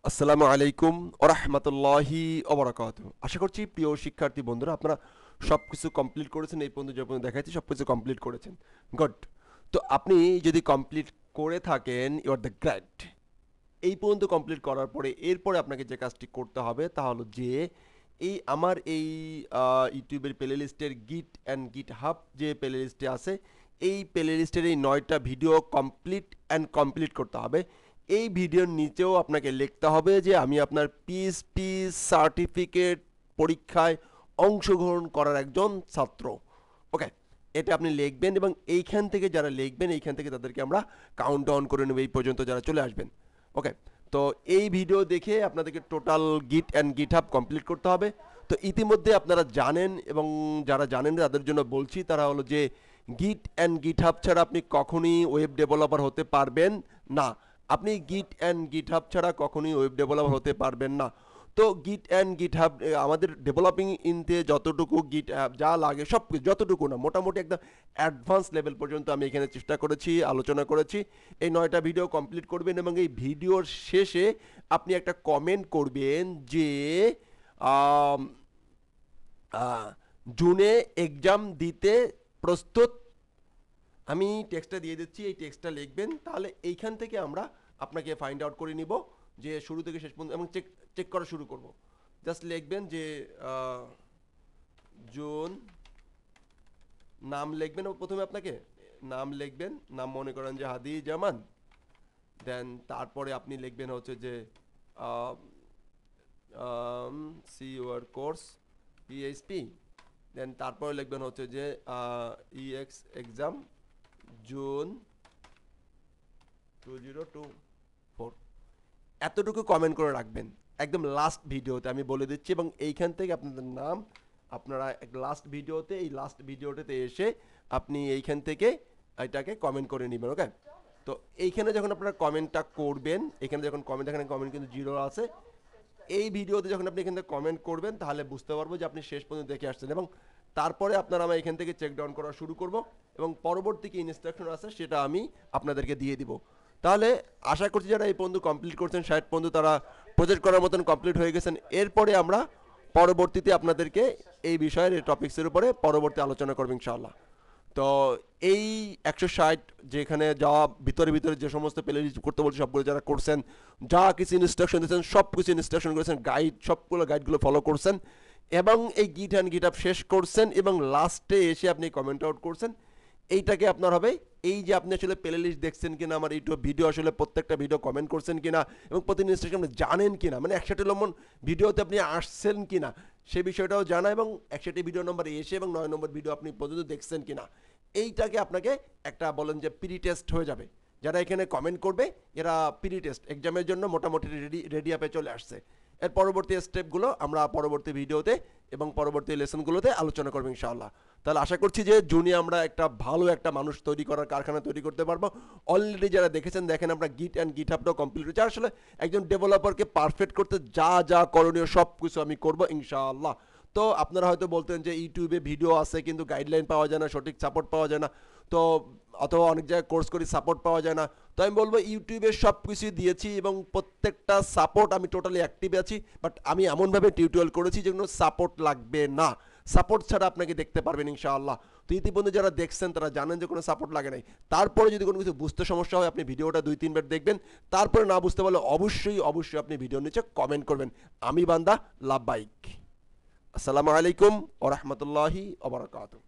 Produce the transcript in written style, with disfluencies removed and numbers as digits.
আসসালামু আলাইকুম ওয়া রাহমাতুল্লাহি ওয়া বারাকাতুহু। আশা করছি প্রিয় শিক্ষার্থী বন্ধুরা আপনারা সবকিছু কমপ্লিট করেছেন। এই পর্যন্ত যে পর্যন্ত দেখাচ্ছি সবকিছু কমপ্লিট করেছেন। গুড। তো আপনি যদি কমপ্লিট করে থাকেন ইউ আর দ্য গ্রেট। এই পর্যন্ত কমপ্লিট করার পরে এরপরে আপনাকে যে কাজটি করতে হবে তা হলো যে আমার এই ইউটিউবের প্লে লিস্টের গিট অ্যান্ড গিট হাব যে প্লে লিস্টে আছে এই প্লে লিস্টের এই 9টা ভিডিও কমপ্লিট করতে হবে। এই ভিডিওর নিচেও আপনাকে লিখতে হবে যে আমি আপনার পিএইচপি সার্টিফিকেট পরীক্ষায় অংশগ্রহণ করার একজন ছাত্র। ওকে, এটা আপনি লিখবেন এবং এইখান থেকে যারা লিখবেন এইখান থেকে তাদেরকে আমরা কাউন্ট ডাউন করে নেব এই পর্যন্ত যারা চলে আসবেন। ওকে, তো এই ভিডিও দেখে আপনাদেরকে টোটাল গিট অ্যান্ড গিটহাব কমপ্লিট করতে হবে। তো ইতিমধ্যে আপনারা জানেন এবং যারা জানেন না তাদের জন্য বলছি, তারা হলো যে গিট অ্যান্ড গিটহাব ছাড়া আপনি কখনোই ওয়েব ডেভেলপার হতে পারবেন না। আপনি গিট অ্যান্ড গিটহাব ছাড়া কখনোই ওয়েব ডেভেলপার হতে পারবেন না। তো গিট অ্যান্ড গিটহাব আমাদের ডেভেলপিং ইনতে যতটুকু গিটহাব যা লাগে সব কিছু, যতটুকু না মোটামুটি একদম অ্যাডভান্স লেভেল পর্যন্ত আমি এখানে চেষ্টা করেছি, আলোচনা করেছি। এই 9টা ভিডিও কমপ্লিট করবেন এবং এই ভিডিওর শেষে আপনি একটা কমেন্ট করবেন যে আম, আহ, জুনে এক্সাম দিতে প্রস্তুত। আমি টেক্সটটা দিয়ে দিচ্ছি, এই টেক্সটটা লিখবেন, তাহলে এইখান থেকে আমরা আপনাকে ফাইন্ড আউট করে নিব যে শুরু থেকে শেষ পর্যন্ত এবং চেক চেক করা শুরু করব। জাস্ট লিখবেন যে জুন, নাম লিখবেন প্রথমে, আপনাকে নাম লিখবেন, নাম মনে করেন যে হাদি জামান। দেন তারপরে আপনি লিখবেন হচ্ছে যে সি ইউর কোর্স পিএইচপি। দেন তারপরে লিখবেন হচ্ছে যে ইএক্স এক্সাম জুন 2024। এতটুকু কমেন্ট করে রাখবেন একদম লাস্ট ভিডিওতে, আমি বলে দিচ্ছি। এবং এইখান থেকে আপনাদের নাম আপনারা লাস্ট ভিডিওতে, এই লাস্ট ভিডিওটাতে এসে আপনি এইখান থেকে এটাকে কমেন্ট করে নেবেন। ওকে, তো এইখানে যখন আপনারা কমেন্টটা করবেন, এখানে যখন কমেন্ট, এখানে কমেন্ট কিন্তু 0 আছে। এই ভিডিওতে যখন আপনি এখান থেকে কমেন্ট করবেন তাহলে বুঝতে পারবো যে আপনি শেষ পর্যন্ত দেখে আসছেন এবং তারপরে আপনারা আমি এখান থেকে চেক ডাউন করা শুরু করব এবং পরবর্তী কি ইনস্ট্রাকশন আছে সেটা আমি আপনাদেরকে দিয়ে দিব। তাহলে আশা করছি যারা এই পর্যন্ত কমপ্লিট করছেন 60 পর্যন্ত তারা প্রজেক্ট করার মতন কমপ্লিট হয়ে গেছেন। এরপরে আমরা পরবর্তীতে আপনাদেরকে এই বিষয়ের এই টপিক্সের উপরে পরবর্তী আলোচনা করব ইনশাআল্লাহ। তো এই 160 যেখানে যাওয়া ভিতরে ভিতরে যে সমস্ত প্লে লিস্ট করতে বলছি সবগুলো যারা করছেন, যা কিছু ইনস্ট্রাকশন দিয়েছেন সব কিছু ইনস্ট্রাকশন করেছেন, গাইড সবগুলো গাইডগুলো ফলো করছেন এবং এই গিট অ্যান্ড গিটহাব শেষ করছেন এবং লাস্টে এসে আপনি কমেন্ট আউট করছেন। এইটাকে আপনার হবে এই যে আপনি আসলে প্লে লিস্ট দেখছেন কিনা, আমার ইউটিউব ভিডিও আসলে প্রত্যেকটা ভিডিও কমেন্ট করছেন কিনা এবং প্রতিদিন ইনস্ট্রাকশন জানেন কিনা, মানে 61 নম্বর ভিডিওতে আপনি আসছেন কিনা সে বিষয়টাও জানা এবং 61 ভিডিও নম্বর এসে এবং 9 নম্বর ভিডিও আপনি পর্যন্ত দেখছেন কিনা, এইটাকে আপনাকে একটা বলেন যে প্রি টেস্ট হয়ে যাবে। যারা এখানে কমেন্ট করবে এরা প্রি টেস্ট এক্সামের জন্য মোটামুটি রেডি আপে চলে আসছে। এর পরবর্তী স্টেপগুলো আমরা পরবর্তী ভিডিওতে এবং পরবর্তী লেসনগুলোতে আলোচনা করবো ইনশাআল্লাহ। তাহলে আশা করছি যে জুনে আমরা একটা ভালো একটা মানুষ তৈরি করার কারখানা তৈরি করতে পারবো। অলরেডি যারা দেখেছেন দেখেন আমরা গিট অ্যান্ড গিটহাবটাও কমপ্লিট হয়েছে। আসলে একজন ডেভেলপারকে পারফেক্ট করতে যা যা করণীয় সব কিছু আমি করবো ইনশাআল্লাহ। তো আপনারা হয়তো বলতেন যে ইউটিউবে ভিডিও আছে কিন্তু গাইডলাইন পাওয়া যায় না, সঠিক সাপোর্ট পাওয়া যায় না, তো অথবা অনেক জায়গায় কোর্স করি সাপোর্ট পাওয়া যায় না। তো আমি বলবো ইউটিউবে সব কিছুই দিয়েছি এবং প্রত্যেকটা সাপোর্ট আমি টোটালি অ্যাক্টিভ আছি, বাট আমি এমনভাবে টিউটোরিয়াল করেছি যেগুলো সাপোর্ট লাগবে না, সাপোর্ট ছাড়া আপনাকে দেখতে পারবেন ইনশাআল্লাহ। তো ইতিমধ্যে যারা দেখছেন তারা জানেন যে কোনো সাপোর্ট লাগে নাই। তারপরে যদি কোনো কিছু বুঝতে সমস্যা হয় আপনি ভিডিওটা 2-3 বার দেখবেন, তারপরে না বুঝতে পারলে অবশ্যই অবশ্যই আপনি ভিডিওর নিচে কমেন্ট করবেন। আমি বান্দা লাভবাইক। আসসালামু আলাইকুম ওয়া রাহমাতুল্লাহি ওয়া বারাকাতুহু।